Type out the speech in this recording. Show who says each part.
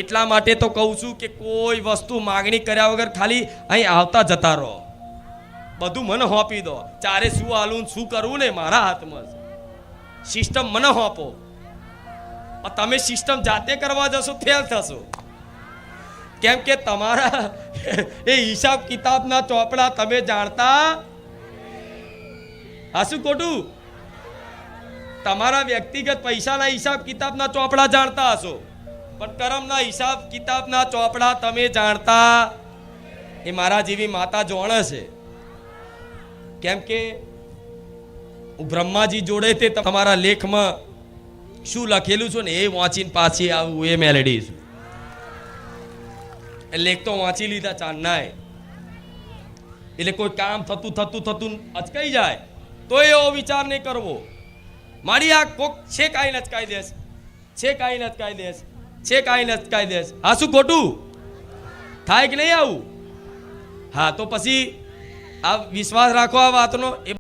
Speaker 1: એટલા માટે તો કહું છું કે કોઈ વસ્તુ માગણી કર્યા વગર ખાલી અહીં આવતા જતા રહો. બધું મને હોપી દો. ચારે શું હાલું શું કરવું ને મારા હાથમાં છે. સિસ્ટમ મને હોપો. તમે સિસ્ટમ જાતે કરવા જશો ફેલ થશો. કેમ કે તમારા એ હિસાબ કિતાબના ચોપડા તમે જાણતા હા શું ખોટું? તમારા વ્યક્તિગત પૈસાના હિસાબ કિતાબના ચોપડા જાણતા હશો, પણ કર્મના હિસાબ કિતાબના ચોપડા તમે જાણતા. એ મારા જેવી માતા જોણે છે. કેમ કે બ્રહ્માજી જોડે તે તમારા લેખમાં શું લખેલું છે ને એ વાંચીને પાછી આવું એ મેલેડી છું. એ લેખ તો વાંચી લીધા ચાંદનાય. એટલે કોઈ કામ થતું અચકાઈ જાય તો એવો વિચાર નહીં કરવો. મારી આ કોક છે કાંઈ નચકાઈ દેશ, છે કાંઈ નચકાઈ દેશ, છે કાંઈ નચકાઈ દેશ. હા શું ખોટું થાય કે નહીં આવું? હા તો પછી આ વિશ્વાસ રાખો આ વાતનો. એ